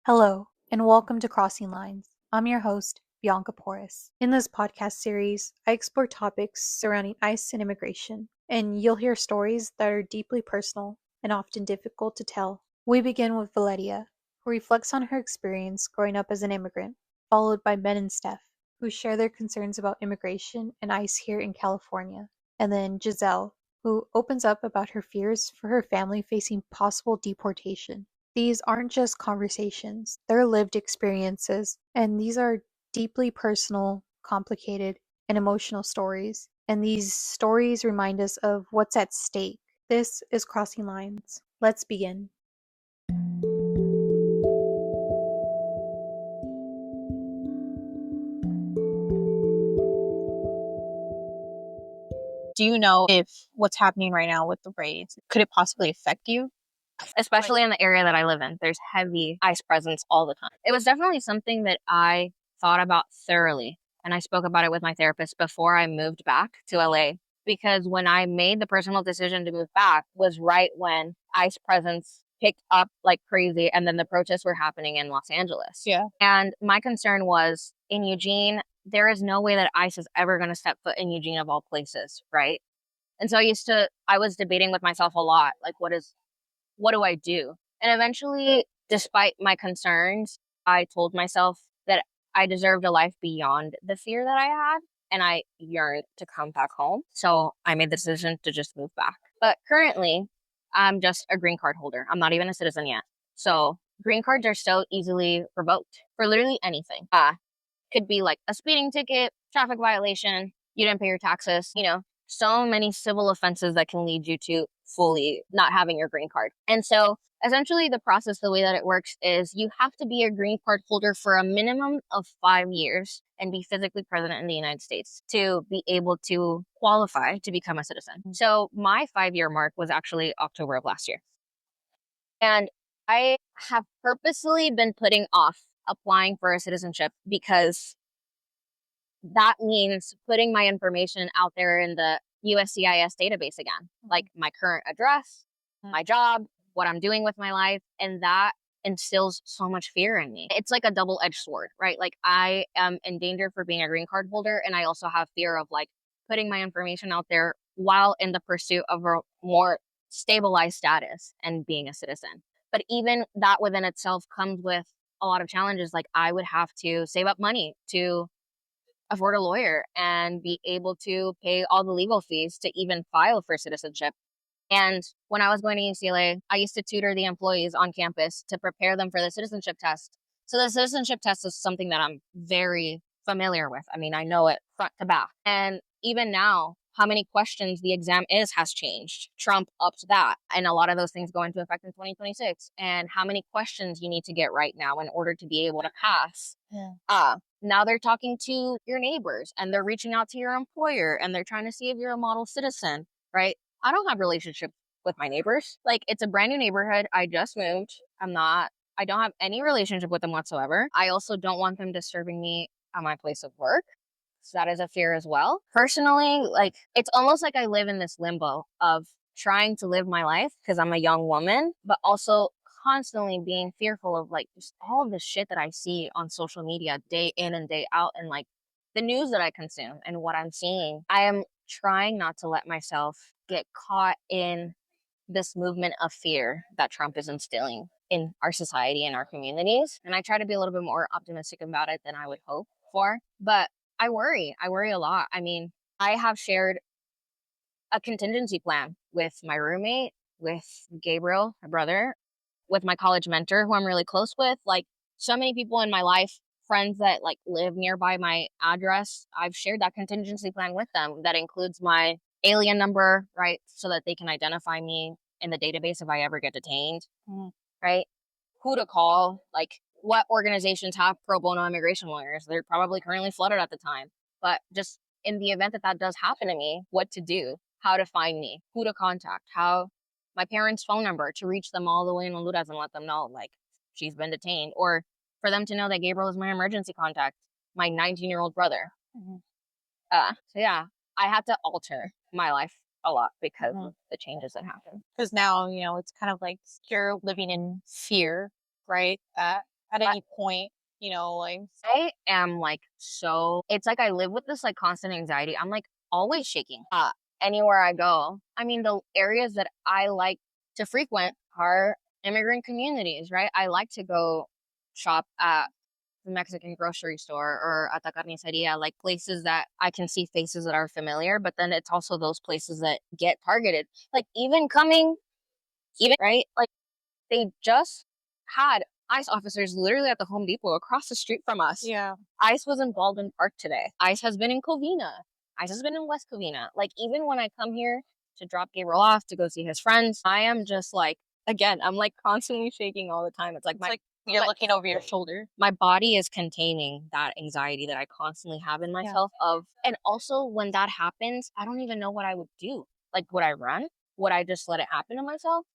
Hello, and welcome to Crossing Lines. I'm your host, Bianca Porras. In this podcast series, I explore topics surrounding ICE and immigration, and you'll hear stories that are deeply personal and often difficult to tell. We begin with Valeria, who reflects on her experience growing up as an immigrant, followed by Ben and Steph, who share their concerns about immigration and ICE here in California, and then Giselle, who opens up about her fears for her family facing possible deportation. These aren't just conversations, they're lived experiences, and these are deeply personal, complicated, and emotional stories. And these stories remind us of what's at stake. This is Crossing Lines. Let's begin. Do you know if what's happening right now with the raids could it possibly affect you? Especially in the area that I live in, there's heavy ICE presence all the time. It was definitely something that I thought about thoroughly, and I spoke about it with my therapist before I moved back to LA, because when I made the personal decision to move back was right when ICE presence picked up like crazy, and then the protests were happening in Los Angeles. Yeah. And my concern was in Eugene, there is no way that ICE is ever going to step foot in Eugene of all places, right? And so I was debating with myself a lot, like, what do I do? And eventually, despite my concerns, I told myself that I deserved a life beyond the fear that I had, and I yearned to come back home. So I made the decision to just move back. But currently, I'm just a green card holder. I'm not even a citizen yet. So green cards are so easily revoked for literally anything. Could be like a speeding ticket, traffic violation, you didn't pay your taxes, so many civil offenses that can lead you to fully not having your green card. And so essentially the process, the way that it works is you have to be a green card holder for a minimum of 5 years and be physically present in the United States to be able to qualify to become a citizen. So my 5-year mark was actually October of last year. And I have purposely been putting off applying for a citizenship because that means putting my information out there in the USCIS database again, like my current address, my job, what I'm doing with my life. And that instills so much fear in me. It's like a double-edged sword, right? Like I am in danger for being a green card holder. And I also have fear of like putting my information out there while in the pursuit of a more stabilized status and being a citizen. But even that within itself comes with a lot of challenges. Like I would have to save up money to afford a lawyer and be able to pay all the legal fees to even file for citizenship. And when I was going to UCLA, I used to tutor the employees on campus to prepare them for the citizenship test. So the citizenship test is something that I'm very familiar with. I mean, I know it front to back. And even now, how many questions the exam is has changed. Trump upped that. And a lot of those things go into effect in 2026. And how many questions you need to get right now in order to be able to pass. Now they're talking to your neighbors and they're reaching out to your employer and they're trying to see if you're a model citizen, right? I don't have relationships with my neighbors. Like it's a brand new neighborhood. I just moved. I don't have any relationship with them whatsoever. I also don't want them disturbing me at my place of work. So that is a fear as well. Personally, like it's almost like I live in this limbo of trying to live my life because I'm a young woman, but also constantly being fearful of like just all of the shit that I see on social media day in and day out and like the news that I consume and what I'm seeing. I am trying not to let myself get caught in this movement of fear that Trump is instilling in our society and our communities. And I try to be a little bit more optimistic about it than I would hope for. But I worry a lot. I mean, I have shared a contingency plan with my roommate, with Gabriel, my brother, with my college mentor who I'm really close with. Like so many people in my life, friends that like live nearby my address, I've shared that contingency plan with them that includes my alien number, right? So that they can identify me in the database if I ever get detained, right? Who to call, like what organizations have pro bono immigration lawyers. They're probably currently flooded at the time. But just in the event that that does happen to me, what to do, how to find me, who to contact, how my parents' phone number to reach them all the way in Honduras and let them know, like, she's been detained. Or for them to know that Gabriel is my emergency contact, my 19-year-old brother. So yeah, I had to alter my life a lot because of the changes that happened. Because now, it's kind of like you're living in fear, right? That at any point, like I am like it's like I live with this like constant anxiety. I'm like always shaking anywhere I go. I mean, the areas that I like to frequent are immigrant communities, right? I like to go shop at the Mexican grocery store or at the carniceria, like places that I can see faces that are familiar, but then it's also those places that get targeted. Like even right? Like they just had ICE officers literally at the Home Depot across the street from us. yeah. ICE was in Baldwin Park today. ICE has been in Covina. ICE has been in West Covina. Like, even when I come here to drop Gabriel off to go see his friends, I am just like, again, I'm like constantly shaking all the time. It's like It's you're looking over your shoulder. my body is containing that anxiety that I constantly have in myself and also when that happens, I don't even know what I would do. Like, would I run? Would I just let it happen to myself?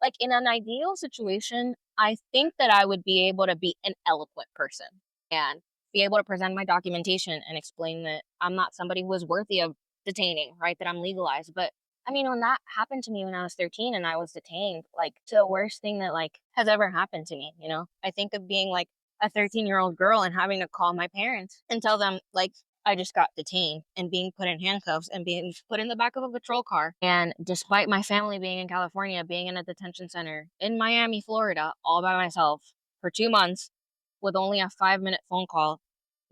Like in an ideal situation, I think that I would be able to be an eloquent person and be able to present my documentation and explain that I'm not somebody who is worthy of detaining, right? That I'm legalized. But I mean, when that happened to me when I was 13 and I was detained, like the worst thing that like has ever happened to me, I think of being like a 13-year-old girl and having to call my parents and tell them like I just got detained and being put in handcuffs and being put in the back of a patrol car. And despite my family being in California, being in a detention center in Miami, Florida, all by myself for 2 months with only a 5-minute phone call,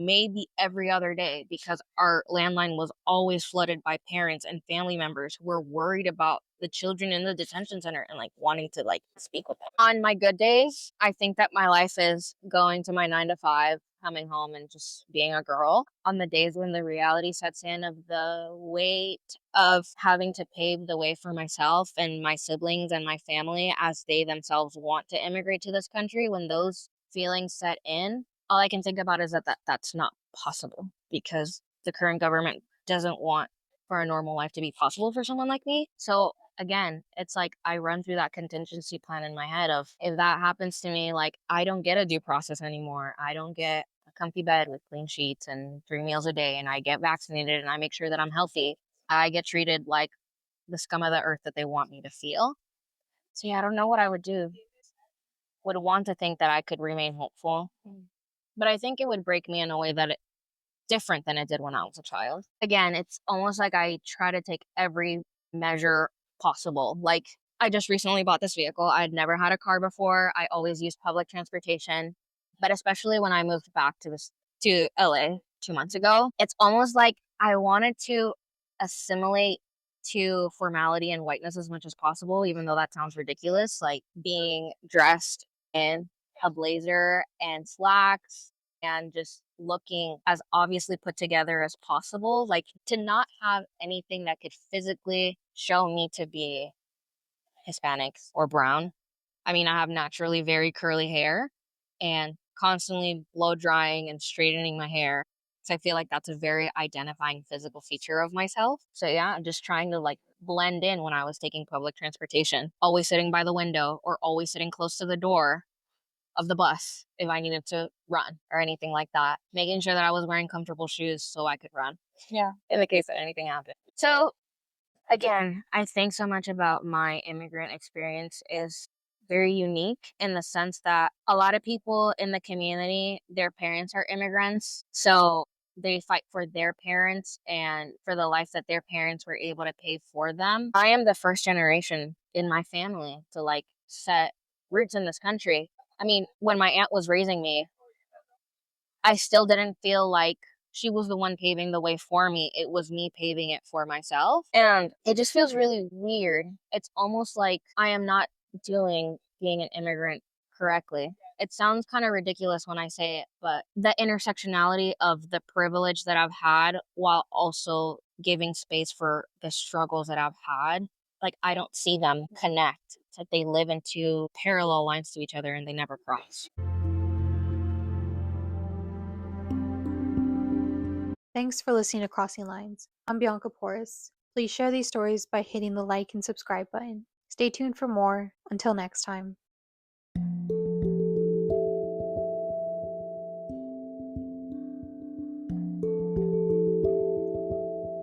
maybe every other day, because our landline was always flooded by parents and family members who were worried about the children in the detention center and like wanting to like speak with them. On my good days, I think that my life is going to my 9 to 5, coming home and just being a girl. On the days when the reality sets in of the weight of having to pave the way for myself and my siblings and my family as they themselves want to immigrate to this country, when those feelings set in, all I can think about is that's not possible because the current government doesn't want for a normal life to be possible for someone like me. So again, it's like I run through that contingency plan in my head of if that happens to me, like I don't get a due process anymore. I don't get a comfy bed with clean sheets and 3 meals a day, and I get vaccinated and I make sure that I'm healthy. I get treated like the scum of the earth that they want me to feel. So yeah, I don't know what I would do. Would want to think that I could remain hopeful, but I think it would break me in a way that different than it did when I was a child. Again, it's almost like I try to take every measure possible. Like I just recently bought this vehicle. I'd never had a car before. I always used public transportation, but especially when I moved back to LA 2 months ago, it's almost like I wanted to assimilate to formality and whiteness as much as possible, even though that sounds ridiculous. Like being dressed in a blazer and slacks and just looking as obviously put together as possible, like to not have anything that could physically show me to be Hispanic or brown. I mean, I have naturally very curly hair and constantly blow drying and straightening my hair. So I feel like that's a very identifying physical feature of myself. So yeah, I'm just trying to like blend in when I was taking public transportation, always sitting by the window or always sitting close to the door of the bus if I needed to run or anything like that, making sure that I was wearing comfortable shoes so I could run. Yeah. In the case that anything happened. So again, I think so much about my immigrant experience is very unique in the sense that a lot of people in the community, their parents are immigrants. So they fight for their parents and for the life that their parents were able to pay for them. I am the first generation in my family to like set roots in this country. I mean, when my aunt was raising me, I still didn't feel like she was the one paving the way for me. It was me paving it for myself. And it just feels really weird. It's almost like I am not doing being an immigrant correctly. It sounds kind of ridiculous when I say it, but the intersectionality of the privilege that I've had while also giving space for the struggles that I've had, like I don't see them connect. It's like they live in two parallel lines to each other and they never cross. Thanks for listening to Crossing Lines. I'm Bianca Porras. Please share these stories by hitting the like and subscribe button. Stay tuned for more. Until next time.